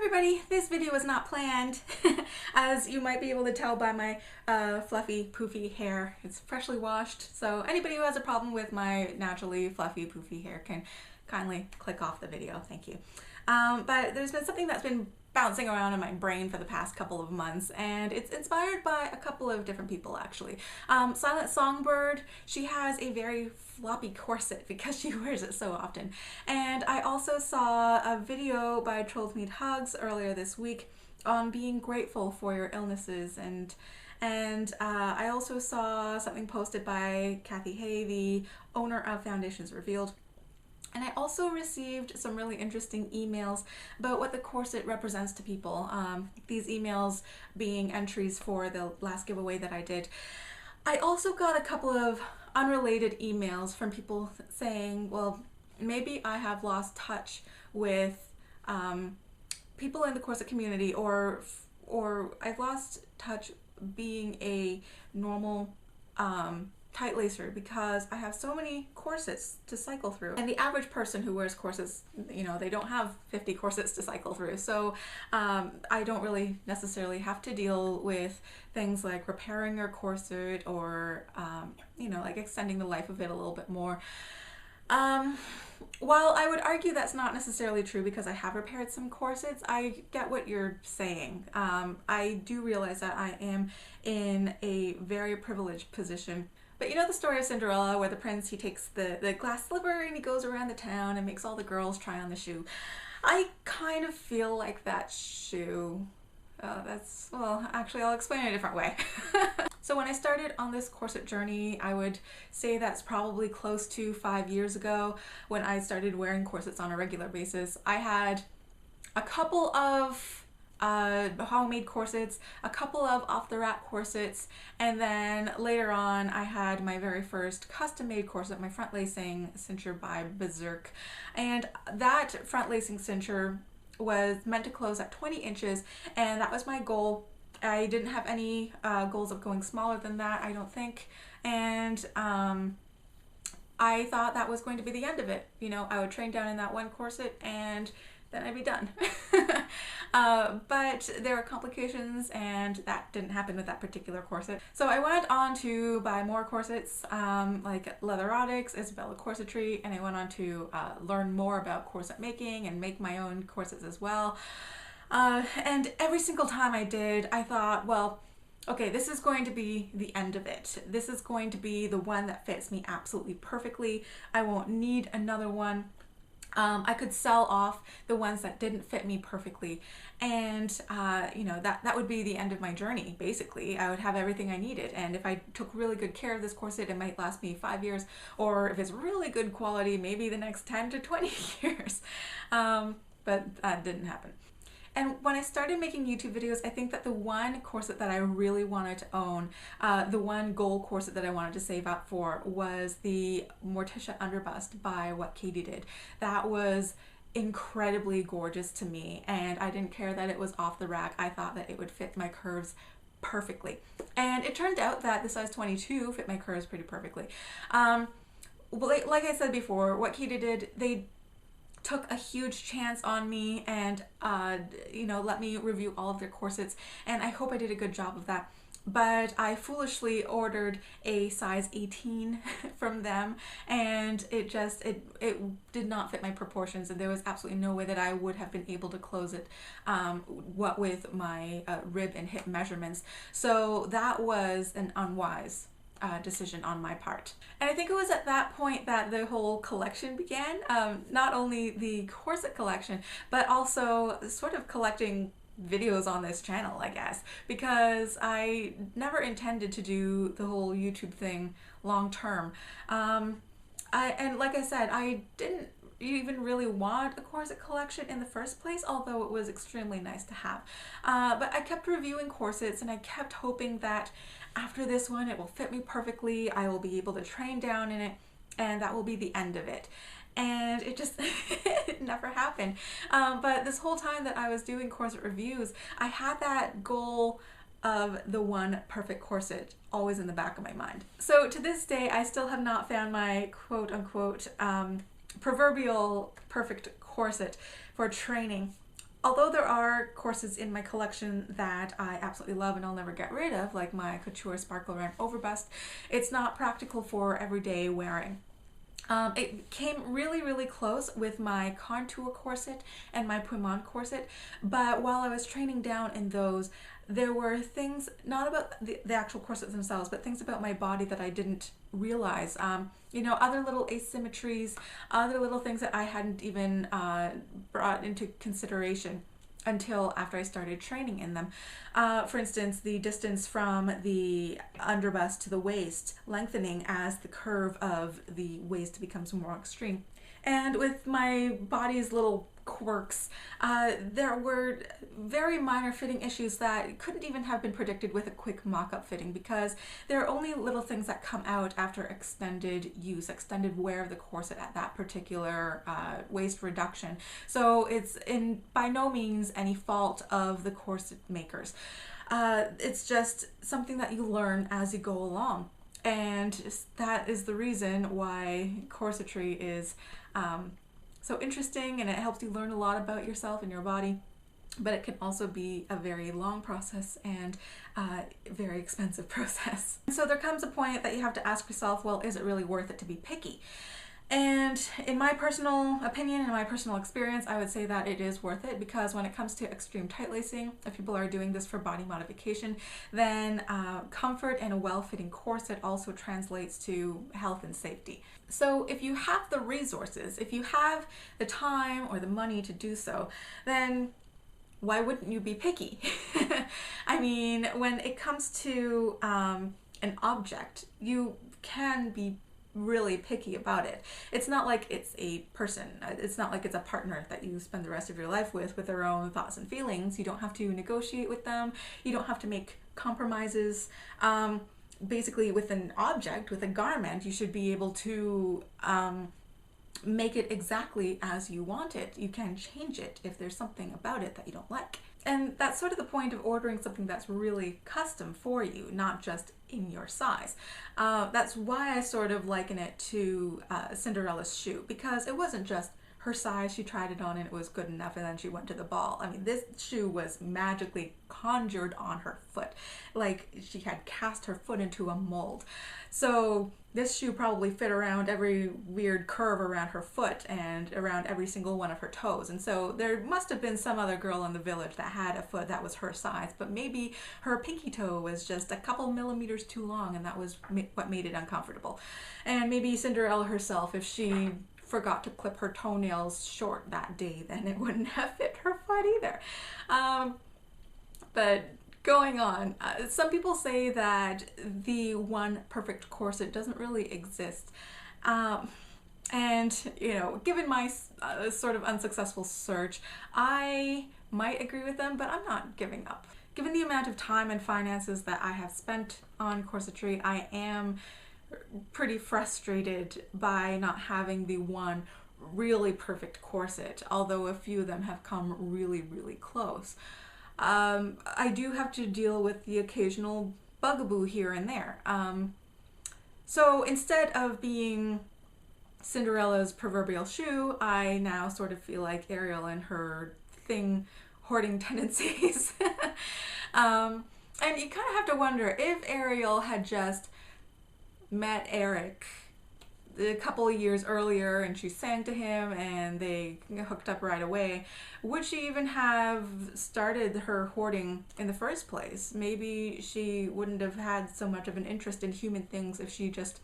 everybody, this video was not planned. As you might be able to tell by my fluffy, poofy hair. It's freshly washed, so anybody who has a problem with my naturally fluffy, poofy hair can kindly click off the video, thank you. But there's been something that's been bouncing around in my brain for the past couple of months, and it's inspired by a couple of different people actually. Silent Songbird, she has a very floppy corset because she wears it so often. And I also saw a video by Trolls Need Hugs earlier this week on being grateful for your illnesses, and I also saw something posted by Kathy Hay, the owner of Foundations Revealed. And I also received some really interesting emails about what the corset represents to people. These emails being entries for the last giveaway that I did. I also got a couple of unrelated emails from people saying, well, maybe I have lost touch with people in the corset community, or I've lost touch being a normal tight lacer because I have so many corsets to cycle through. And the average person who wears corsets, you know, they don't have 50 corsets to cycle through. So I don't really necessarily have to deal with things like repairing your corset or, you know, like extending the life of it a little bit more. While I would argue that's not necessarily true because I have repaired some corsets, I get what you're saying. I do realize that I am in a very privileged position. But you know the story of Cinderella where the prince, he takes the glass slipper and he goes around the town and makes all the girls try on the shoe. I kind of feel like that shoe. Well, actually I'll explain it a different way. So when I started on this corset journey, I would say that's probably close to 5 years ago when I started wearing corsets on a regular basis. I had a couple of homemade corsets, a couple of off-the-rack corsets, and then later on I had my very first custom-made corset, my front lacing cincher by Berserk. And that front lacing cincher was meant to close at 20 inches, and that was my goal. I didn't have any goals of going smaller than that, I don't think, and I thought that was going to be the end of it. You know, I would train down in that one corset and then I'd be done. But there were complications and that didn't happen with that particular corset. So I went on to buy more corsets like Leatherotics, Isabella Corsetry, and I went on to learn more about corset making and make my own corsets as well. And every single time I did, I thought, well, okay, this is going to be the end of it. This is going to be the one that fits me absolutely perfectly. I won't need another one. I could sell off the ones that didn't fit me perfectly, and you know, that would be the end of my journey. Basically, I would have everything I needed, and if I took really good care of this corset, it might last me 5 years, or if it's really good quality, maybe the next 10 to 20 years. But that didn't happen. And when I started making YouTube videos, I think that the one corset that I really wanted to own, the one goal corset that I wanted to save up for, was the Morticia underbust by What Katie Did. That was incredibly gorgeous to me, and I didn't care that it was off the rack. I thought that it would fit my curves perfectly. And it turned out that the size 22 fit my curves pretty perfectly. Like I said before, What Katie Did, they took a huge chance on me and you know, let me review all of their corsets, and I hope I did a good job of that. But I foolishly ordered a size 18 from them, and it did not fit my proportions, and there was absolutely no way that I would have been able to close it what with my rib and hip measurements. So that was an unwise decision on my part. And I think it was at that point that the whole collection began. Not only the corset collection, but also sort of collecting videos on this channel, I guess, because I never intended to do the whole YouTube thing long term. And like I said, I didn't even really want a corset collection in the first place, although it was extremely nice to have. But I kept reviewing corsets, and I kept hoping that after this one it will fit me perfectly, I will be able to train down in it, and that will be the end of it. And it just it never happened. But this whole time that I was doing corset reviews, I had that goal of the one perfect corset always in the back of my mind. So to this day, I still have not found my quote-unquote proverbial perfect corset for training. although there are corsets in my collection that I absolutely love and I'll never get rid of, like my couture sparkle around overbust, it's not practical for everyday wearing. It came really, really close with my contour corset and my poignant corset, but while I was training down in those, there were things, not about the actual corsets themselves, but things about my body that I didn't realize. You know, other little asymmetries, other little things that I hadn't even brought into consideration until after I started training in them. For instance, the distance from the underbust to the waist lengthening as the curve of the waist becomes more extreme. And with my body's little quirks, there were very minor fitting issues that couldn't even have been predicted with a quick mock-up fitting, because there are only little things that come out after extended use, extended wear of the corset at that particular waist reduction. So it's by no means any fault of the corset makers. It's just something that you learn as you go along. And that is the reason why corsetry is so interesting, and it helps you learn a lot about yourself and your body, but it can also be a very long process and very expensive process. So there comes a point that you have to ask yourself, well, is it really worth it to be picky? And in my personal opinion and my personal experience, I would say that it is worth it, because when it comes to extreme tight lacing, if people are doing this for body modification, then comfort and a well-fitting corset also translates to health and safety. So if you have the resources, if you have the time or the money to do so, then why wouldn't you be picky? I mean, when it comes to an object, you can be really picky about it. It's not like it's a person. It's not like it's a partner that you spend the rest of your life with their own thoughts and feelings. You don't have to negotiate with them. You don't have to make compromises. Basically, with an object, with a garment, you should be able to make it exactly as you want it. You can change it if there's something about it that you don't like. And that's sort of the point of ordering something that's really custom for you, not just in your size. That's why I sort of liken it to Cinderella's shoe, because it wasn't just her size, she tried it on and it was good enough, and then she went to the ball. I mean, this shoe was magically conjured on her foot, like she had cast her foot into a mold. So this shoe probably fit around every weird curve around her foot and around every single one of her toes. And so there must have been some other girl in the village that had a foot that was her size, but maybe her pinky toe was just a couple millimeters too long, and that was what made it uncomfortable. And maybe Cinderella herself, if she forgot to clip her toenails short that day, then it wouldn't have fit her foot either. But going on, some people say that the one perfect corset doesn't really exist. And, you know, given my sort of unsuccessful search, I might agree with them, but I'm not giving up. Given the amount of time and finances that I have spent on corsetry, I am pretty frustrated by not having the one really perfect corset, although a few of them have come really, really close. I do have to deal with the occasional bugaboo here and there. So instead of being Cinderella's proverbial shoe, I now sort of feel like Ariel and her hoarding tendencies. And you kind of have to wonder, if Ariel had just met Eric a couple of years earlier and she sang to him and they hooked up right away, would she even have started her hoarding in the first place? Maybe she wouldn't have had so much of an interest in human things if she just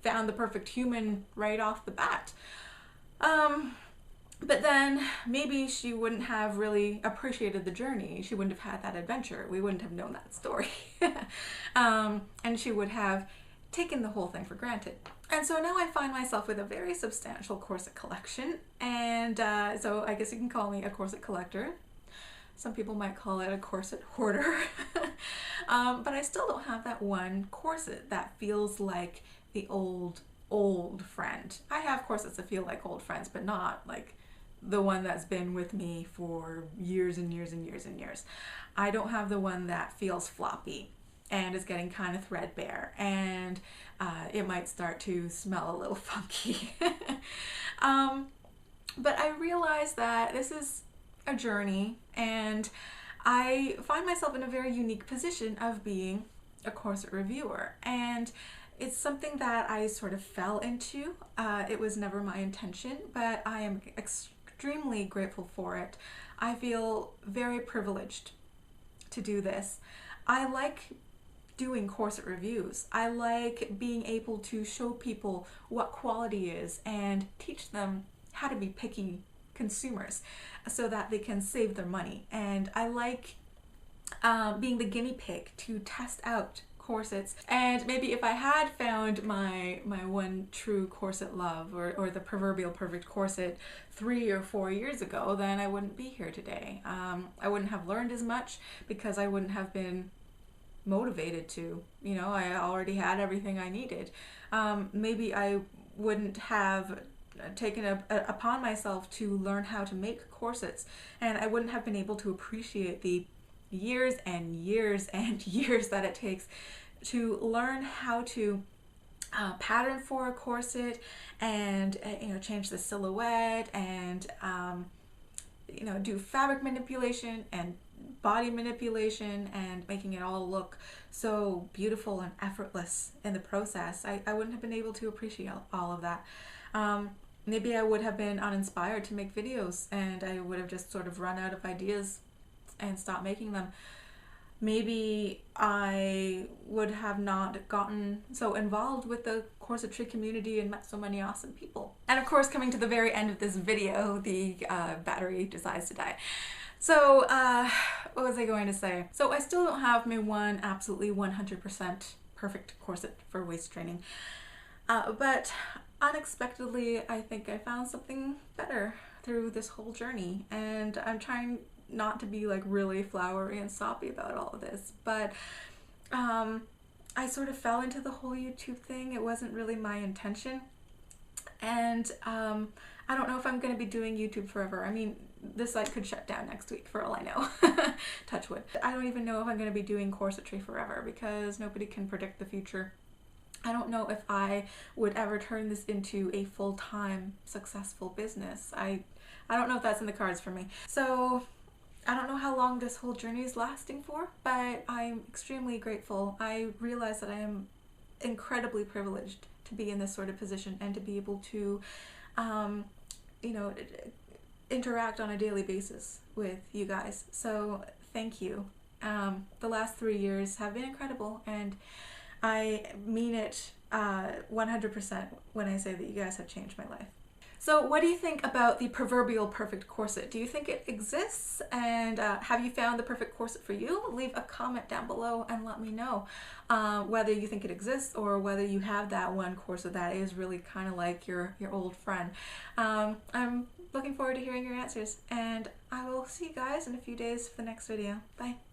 found the perfect human right off the bat. But then maybe she wouldn't have really appreciated the journey. She wouldn't have had that adventure. We wouldn't have known that story. And she would have taken the whole thing for granted. And so now I find myself with a very substantial corset collection, and so I guess you can call me a corset collector. Some people might call it a corset hoarder. But I still don't have that one corset that feels like the old friend. I have corsets that feel like old friends, but not like the one that's been with me for years and years and years and years. I don't have the one that feels floppy and is getting kind of threadbare, and it might start to smell a little funky. But I realize that this is a journey, and I find myself in a very unique position of being a corset reviewer, and it's something that I sort of fell into. It was never my intention, but I am extremely grateful for it. I feel very privileged to do this. I like doing corset reviews. I like being able to show people what quality is and teach them how to be picky consumers so that they can save their money. And I like being the guinea pig to test out corsets. And maybe if I had found my one true corset love, or the proverbial perfect corset 3 or 4 years ago, then I wouldn't be here today. I wouldn't have learned as much because I wouldn't have been motivated to. You know, I already had everything I needed. Maybe I wouldn't have taken upon myself to learn how to make corsets, and I wouldn't have been able to appreciate the years and years and years that it takes to learn how to pattern for a corset, and change the silhouette, and do fabric manipulation and body manipulation, and making it all look so beautiful and effortless in the process. I wouldn't have been able to appreciate all of that. Maybe I would have been uninspired to make videos, and I would have just sort of run out of ideas and stop making them. Maybe I would have not gotten so involved with the corsetry community and met so many awesome people. And of course, coming to the very end of this video, the battery decides to die. So what was I going to say? So I still don't have my one absolutely 100% perfect corset for waist training, but unexpectedly I think I found something better through this whole journey, and I'm trying not to be like really flowery and soppy about all of this, but I sort of fell into the whole YouTube thing. It wasn't really my intention, and I don't know if I'm going to be doing YouTube forever. I mean, this site could shut down next week for all I know. Touch wood. I don't even know if I'm going to be doing corsetry forever, because nobody can predict the future. I don't know if I would ever turn this into a full-time successful business. I don't know if that's in the cards for me. So I don't know how long this whole journey is lasting for, but I'm extremely grateful. I realize that I am incredibly privileged to be in this sort of position and to be able to, interact on a daily basis with you guys. So thank you. The last 3 years have been incredible, and I mean it 100% when I say that you guys have changed my life. So what do you think about the proverbial perfect corset? Do you think it exists? And have you found the perfect corset for you? Leave a comment down below and let me know whether you think it exists, or whether you have that one corset that is really kind of like your old friend. I'm looking forward to hearing your answers, and I will see you guys in a few days for the next video. Bye.